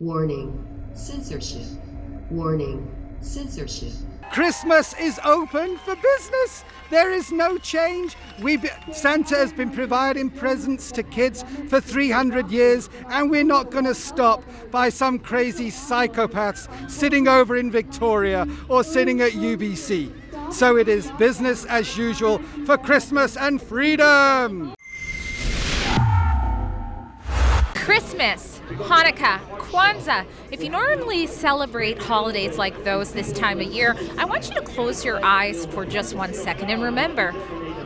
Warning, censorship. Warning, censorship. Christmas is open for business. There is no change. Santa has been providing presents to kids for 300 years, and we're not going to stop by some crazy psychopaths sitting over in Victoria or sitting at UBC. So it is business as usual for Christmas and freedom. Christmas, Hanukkah, Kwanzaa. If you normally celebrate holidays like those this time of year, I want you to close your eyes for just 1 second and remember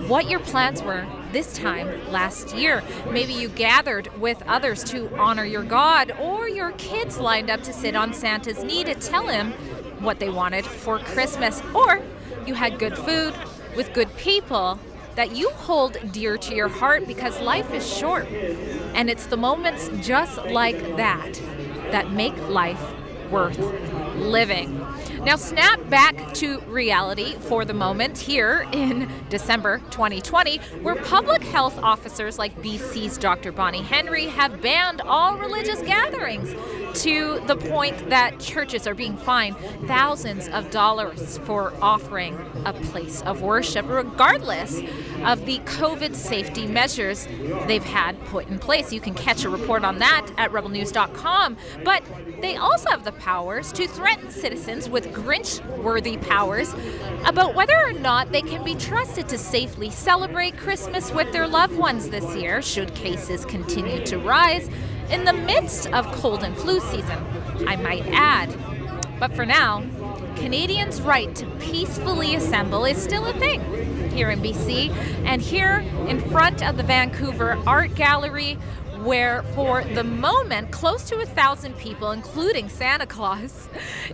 what your plans were this time last year. Maybe you gathered with others to honor your God, or your kids lined up to sit on Santa's knee to tell him what they wanted for Christmas, or you had good food with good people that you hold dear to your heart, because life is short and it's the moments just like that that make life worth living. Now snap back to reality for the moment here in December 2020, where public health officers like BC's Dr. Bonnie Henry have banned all religious gatherings, to the point that churches are being fined thousands of dollars for offering a place of worship, regardless of the COVID safety measures they've had put in place. You can catch a report on that at rebelnews.com. But they also have the powers to threaten citizens with Grinch-worthy powers about whether or not they can be trusted to safely celebrate Christmas with their loved ones this year, should cases continue to rise in the midst of cold and flu season, I might add. But for now, Canadians' right to peacefully assemble is still a thing here in BC, and here in front of the Vancouver Art Gallery, where for the moment close to 1,000 people, including Santa Claus,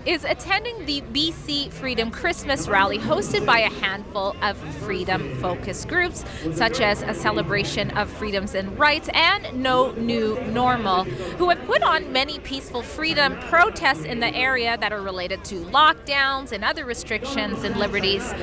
is attending the BC Freedom Christmas Rally hosted by a handful of freedom-focused groups, such as a celebration of freedoms and rights and No New Normal, who have put on many peaceful freedom protests in the area that are related to lockdowns and other restrictions and liberties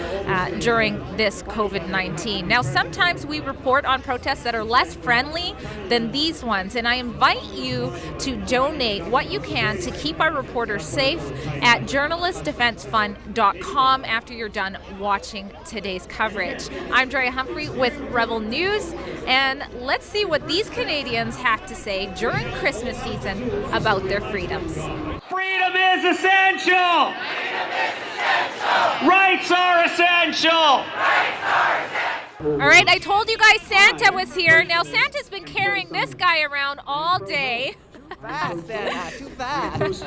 during this COVID-19. Now, sometimes we report on protests that are less friendly than these ones, and I invite you to donate what you can to keep our reporters safe at journalistdefensefund.com after you're done watching today's coverage. I'm Drea Humphrey with Rebel News, and let's see what these Canadians have to say during Christmas season about their freedoms. Freedom is essential! Freedom is essential! Rights are essential! Rights are essential! All right, I told you guys Santa was here. Now, Santa's been carrying this guy around all day. Fast, Santa, too fast.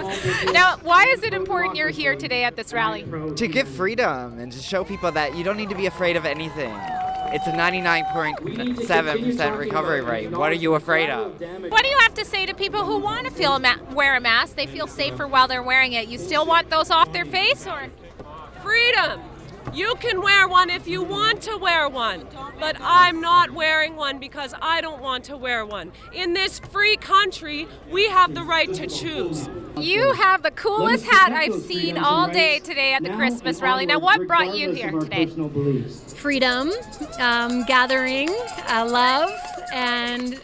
Now, why is it important you're here today at this rally? To give freedom and to show people that you don't need to be afraid of anything. It's a 99.7% recovery rate. What are you afraid of? What do you have to say to people who want to wear a mask? They feel safer while they're wearing it. You still want those off their face, or? Freedom! You can wear one if you want to wear one, but I'm not wearing one because I don't want to wear one. In this free country, we have the right to choose. You have the coolest hat I've seen all day today at the Christmas rally. Now, what brought you here today? Freedom, gathering, love, and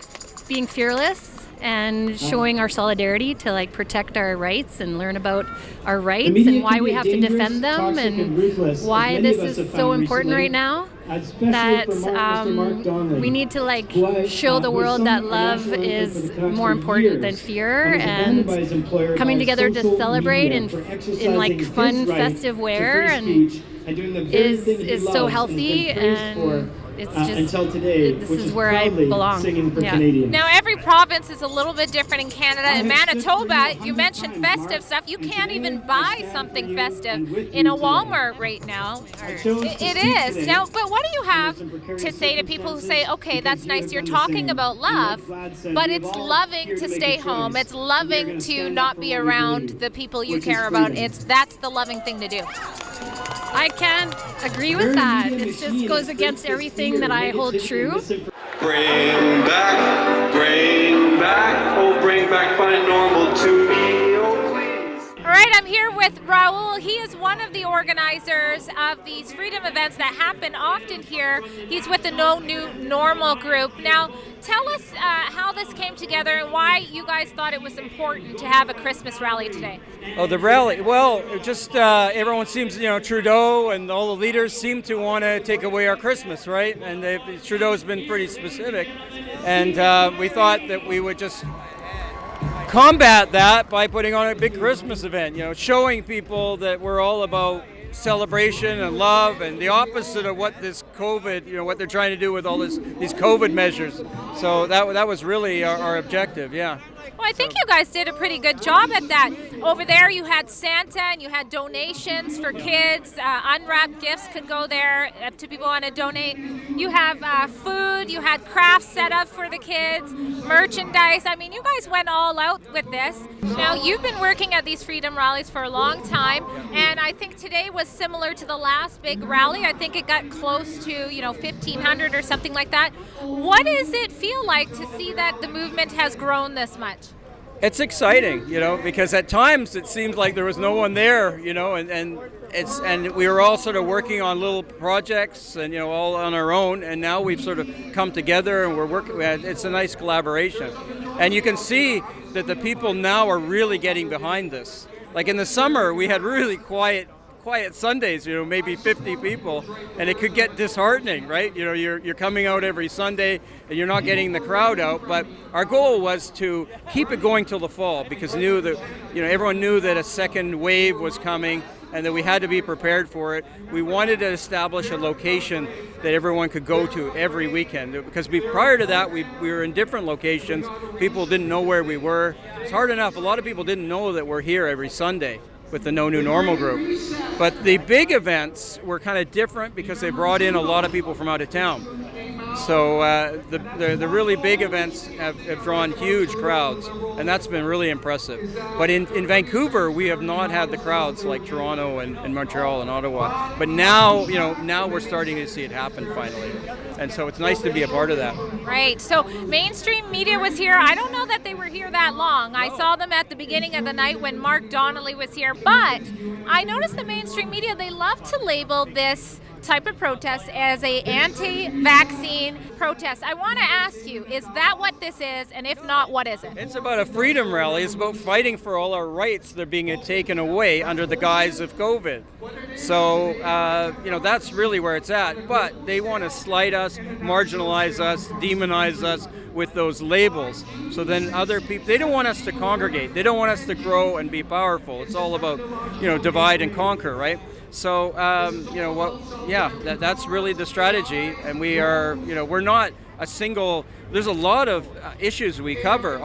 being fearless, and showing our solidarity to protect our rights and learn about our rights and why we have to defend them, and why this is so important right now, that we need to show the world that love is more important than fear, and coming together to celebrate in fun festive wear and is so healthy, and it's just, this is where I belong. Yeah. Now, every province is a little bit different in Canada. In Manitoba, you mentioned festive stuff. You can't even buy something festive in a Walmart right now. It is. Now, but what do you have to say to people who say, okay, that's nice, you're talking about love, but it's loving to stay home. It's loving to not be around the people you care about. That's the loving thing to do. I can't agree with that. It just goes against everything that I hold true. Bring back, oh bring back my normal to me, oh please. All right, I'm here with with Raul. He is one of the organizers of these freedom events that happen often here. He's with the No New Normal group. Now, tell us how this came together and why you guys thought it was important to have a Christmas rally today. Oh, the rally. Well, just everyone seems, Trudeau and all the leaders seem to want to take away our Christmas, right? And Trudeau's been pretty specific. And we thought that we would just combat that by putting on a big Christmas event, showing people that we're all about celebration and love and the opposite of what this COVID, what they're trying to do with all these COVID measures. So that was really our objective, yeah. Well, I think you guys did a pretty good job at that. Over there you had Santa and you had donations for kids. Unwrapped gifts could go there to people who want to donate. You have food, you had crafts set up for the kids, merchandise. I mean, you guys went all out with this. Now, you've been working at these freedom rallies for a long time, and I think today was similar to the last big rally. I think it got close to, 1,500 or something like that. What does it feel like to see that the movement has grown this much? It's exciting, because at times it seemed like there was no one there, and we were all sort of working on little projects and all on our own, and now we've sort of come together and we're working. It's a nice collaboration, and you can see that the people now are really getting behind this. Like in the summer, we had really quiet Sundays, maybe 50 people, and it could get disheartening, right? You're coming out every Sunday and you're not getting the crowd out, but our goal was to keep it going till the fall because everyone knew that a second wave was coming and that we had to be prepared for it. We wanted to establish a location that everyone could go to every weekend because prior to that we were in different locations. People didn't know where we were. It's hard enough. A lot of people didn't know that we're here every Sunday with the No New Normal group. But the big events were kind of different because they brought in a lot of people from out of town. So the really big events have drawn huge crowds, and that's been really impressive. But in Vancouver, we have not had the crowds like Toronto and Montreal and Ottawa. But now we're starting to see it happen finally. And so it's nice to be a part of that. Right. So mainstream media was here. I don't know that they were here that long. I saw them at the beginning of the night when Mark Donnelly was here. But I noticed the mainstream media, they love to label this type of protest as a anti-vaccine protest. I want to ask you, is that what this is? And if not, what is it? It's about a freedom rally. It's about fighting for all our rights that are being taken away under the guise of COVID. So, that's really where it's at. But they want to slight us, marginalize us, demonize us with those labels. So then other people, they don't want us to congregate. They don't want us to grow and be powerful. It's all about, divide and conquer, right? So, that's really the strategy. And we are, we're not a single, there's a lot of issues we cover.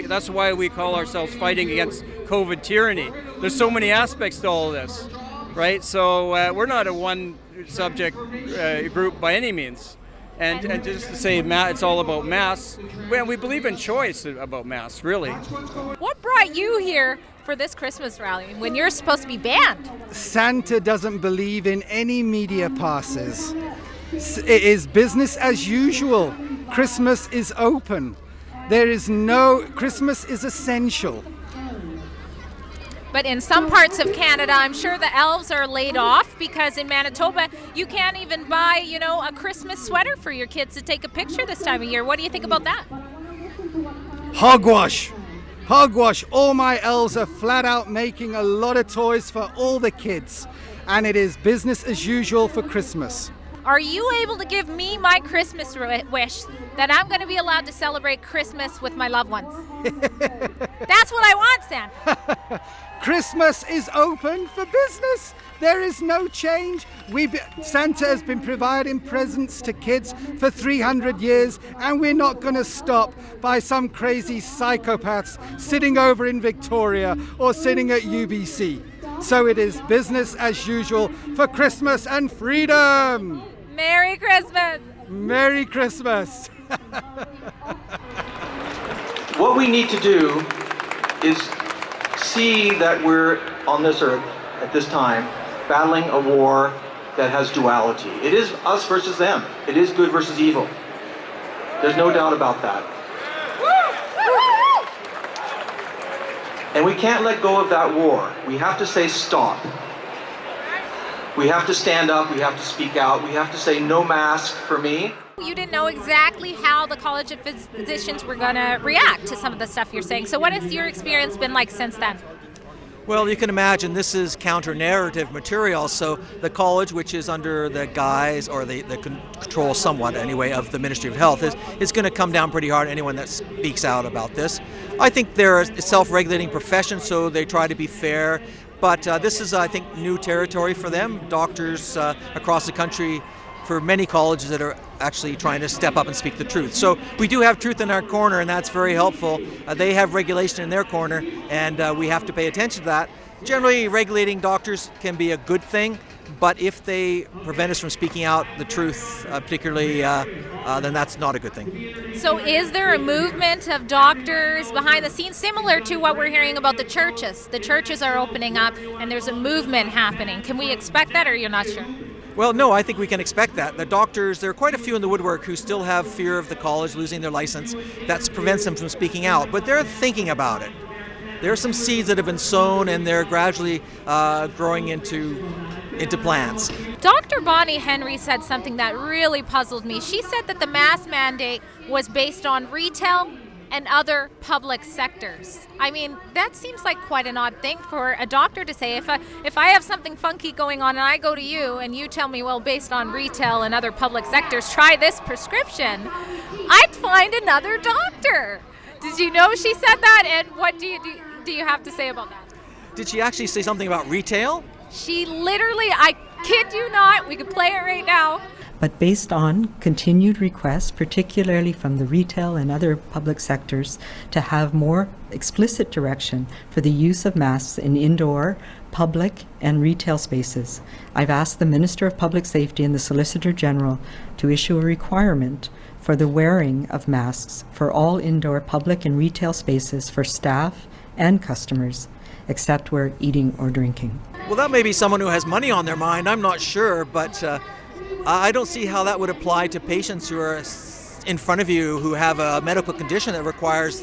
That's why we call ourselves fighting against COVID tyranny. There's so many aspects to all of this, right? So we're not a one subject group by any means. And just to say it's all about masks, well, we believe in choice about masks, really. What brought you here for this Christmas rally when you're supposed to be banned? Santa doesn't believe in any media passes. It is business as usual. Christmas is open. Christmas is essential. But in some parts of Canada, I'm sure the elves are laid off because in Manitoba, you can't even buy, a Christmas sweater for your kids to take a picture this time of year. What do you think about that? Hogwash. Hogwash. All my elves are flat out making a lot of toys for all the kids. And it is business as usual for Christmas. Are you able to give me my Christmas wish that I'm going to be allowed to celebrate Christmas with my loved ones? That's what I want, Santa. Christmas is open for business. There is no change. Santa has been providing presents to kids for 300 years, and we're not going to stop by some crazy psychopaths sitting over in Victoria or sitting at UBC. So it is business as usual for Christmas and freedom. Merry Christmas. Merry Christmas. What we need to do is see that we're on this earth at this time battling a war that has duality. It is us versus them. It is good versus evil. There's no doubt about that. And we can't let go of that war. We have to say stop. We have to stand up, we have to speak out, we have to say no mask for me. You didn't know exactly how the College of Physicians were going to react to some of the stuff you're saying. So what has your experience been like since then? Well, you can imagine this is counter-narrative material, so the college, which is under the guise, or the control somewhat anyway, of the Ministry of Health, is going to come down pretty hard on anyone that speaks out about this. I think they're a self-regulating profession, so they try to be fair, but this is, I think, new territory for them. Doctors across the country, for many colleges that are actually trying to step up and speak the truth. So we do have truth in our corner, and that's very helpful. They have regulation in their corner, and we have to pay attention to that. Generally, regulating doctors can be a good thing, but if they prevent us from speaking out the truth, particularly, then that's not a good thing. So is there a movement of doctors behind the scenes, similar to what we're hearing about the churches? The churches are opening up, and there's a movement happening. Can we expect that, or you're not sure? Well, no, I think we can expect that. The doctors, there are quite a few in the woodwork who still have fear of the college losing their license. That prevents them from speaking out, but they're thinking about it. There are some seeds that have been sown, and they're gradually growing into plants. Dr. Bonnie Henry said something that really puzzled me. She said that the mask mandate was based on retail and other public sectors. I mean, that seems like quite an odd thing for a doctor to say. If I have something funky going on and I go to you and you tell me, well, based on retail and other public sectors, try this prescription, I'd find another doctor. Did you know she said that? And what do you have to say about that? Did she actually say something about retail? She literally, I kid you not, we could play it right now. But based on continued requests, particularly from the retail and other public sectors, to have more explicit direction for the use of masks in indoor, public, and retail spaces, I've asked the Minister of Public Safety and the Solicitor General to issue a requirement for the wearing of masks for all indoor, public, and retail spaces for staff and customers, except where eating or drinking. Well, that may be someone who has money on their mind, I'm not sure, but I don't see how that would apply to patients who are in front of you who have a medical condition that requires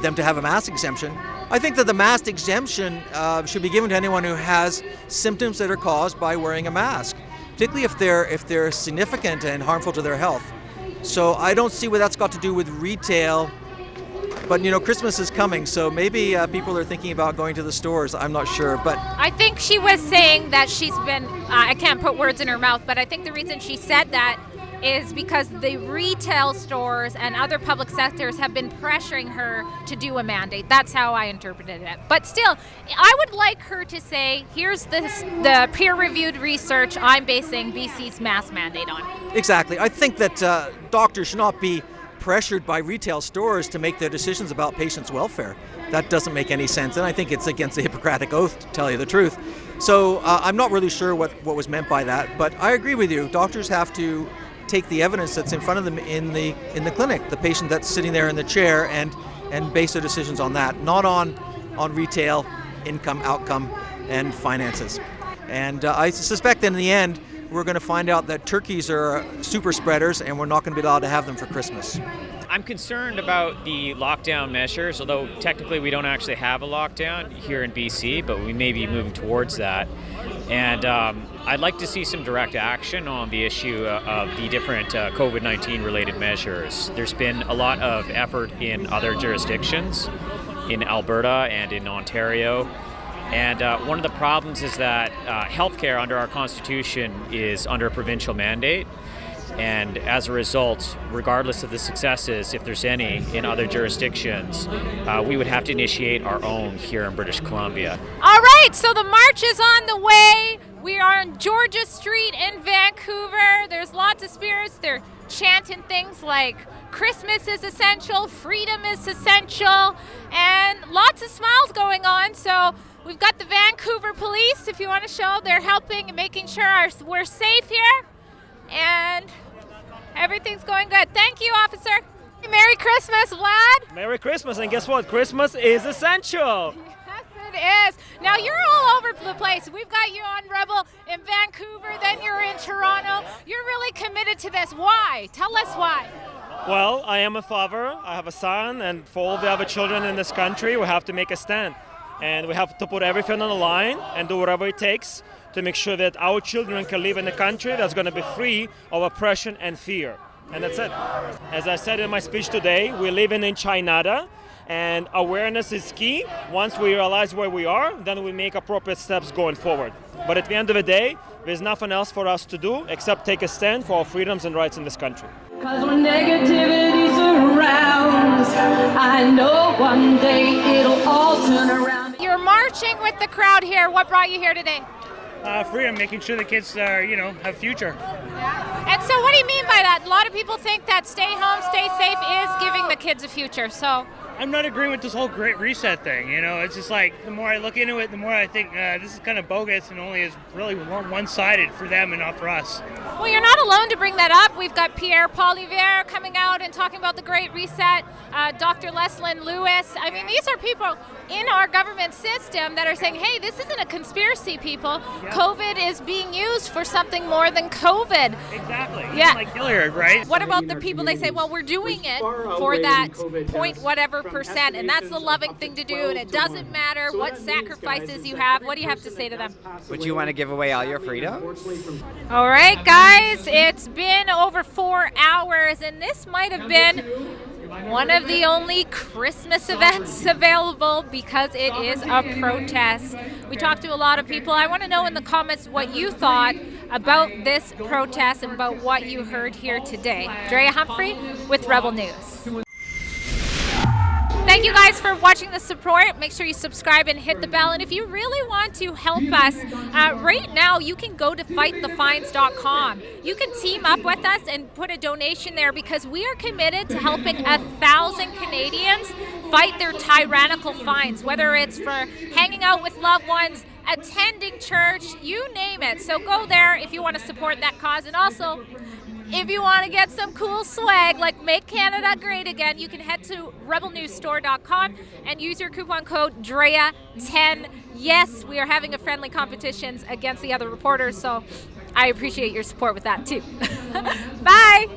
them to have a mask exemption. I think that the mask exemption should be given to anyone who has symptoms that are caused by wearing a mask, particularly if they're significant and harmful to their health. So I don't see what that's got to do with retail. But, you know, Christmas is coming, so maybe people are thinking about going to the stores. I'm not sure, but I think she was saying that she's been, I can't put words in her mouth, but I think the reason she said that is because the retail stores and other public sectors have been pressuring her to do a mandate. That's how I interpreted it. But still, I would like her to say, here's the peer-reviewed research I'm basing BC's mask mandate on. Exactly. I think that doctors should not be pressured by retail stores to make their decisions about patients' welfare. That doesn't make any sense, and I think it's against the Hippocratic Oath, to tell you the truth. So I'm not really sure what was meant by that, but I agree with you. Doctors have to take the evidence that's in front of them in the clinic, the patient that's sitting there in the chair, and base their decisions on that, not on retail, income, outcome, and finances. And I suspect that in the end, we're going to find out that turkeys are super spreaders and we're not going to be allowed to have them for Christmas. I'm concerned about the lockdown measures, although technically we don't actually have a lockdown here in BC, but we may be moving towards that. And I'd like to see some direct action on the issue of the different COVID-19 related measures. There's been a lot of effort in other jurisdictions, in Alberta and in Ontario. And one of the problems is that healthcare under our Constitution is under a provincial mandate. And as a result, regardless of the successes, if there's any, in other jurisdictions, we would have to initiate our own here in British Columbia. All right, so the march is on the way. We are on Georgia Street in Vancouver. There's lots of spirits. They're chanting things like Christmas is essential, freedom is essential, and lots of smiles going on. So we've got the Vancouver police, if you want to show, they're helping and making sure we're safe here. And everything's going good. Thank you, officer. Merry Christmas, Vlad. Merry Christmas, and guess what? Christmas is essential. Yes, it is. Now, you're all over the place. We've got you on Rebel in Vancouver, then you're in Toronto. You're really committed to this. Why? Tell us why. Well, I am a father. I have a son, and for all the other children in this country, we have to make a stand. and we have to put everything on the line and do whatever it takes to make sure that our children can live in a country that's going to be free of oppression and fear. And that's it. As I said in my speech today, we live in China, and awareness is key. Once we realize where we are, then we make appropriate steps going forward. But at the end of the day, there's nothing else for us to do except take a stand for our freedoms and rights in this country. Cause when negativity surrounds, I know one day it'll all turn around. You're marching with the crowd here. What brought you here today? Freedom, making sure the kids are, have future. And so what do you mean by that? A lot of people think that stay home, stay safe is giving the kids a future, so... I'm not agreeing with this whole Great Reset thing, It's just like, the more I look into it, the more I think this is kind of bogus and only is really one-sided for them and not for us. Well, you're not alone to bring that up. We've got Pierre Poilievre coming out and talking about the Great Reset, Dr. Leslyn Lewis. I mean, these are people in our government system that are saying, hey, this isn't a conspiracy, people. Yeah. COVID is being used for something more than COVID. Exactly. Yeah. Like Hilliard, right? What about the people, they say, well, we're doing it for that point whatever percent, and that's the loving thing to do, and it doesn't matter what sacrifices you have. What do you have to say to them? Would you want to give away all your freedom? All right, guys, it's been over 4 hours, and this might have been one of the only Christmas events available because it is a protest. We talked to a lot of people. I want to know in the comments what you thought about this protest and about what you heard here today. Drea Humphrey with Rebel News. Thank you guys for watching the support. Make sure you subscribe and hit the bell. And if you really want to help us, right now you can go to fightthefines.com. You can team up with us and put a donation there because we are committed to helping 1,000 Canadians fight their tyrannical fines, whether it's for hanging out with loved ones, attending church, you name it. So go there if you want to support that cause. And also, if you want to get some cool swag like Make Canada Great Again, you can head to rebelnewsstore.com and use your coupon code DREA10. Yes, we are having a friendly competition against the other reporters, so I appreciate your support with that too. Bye!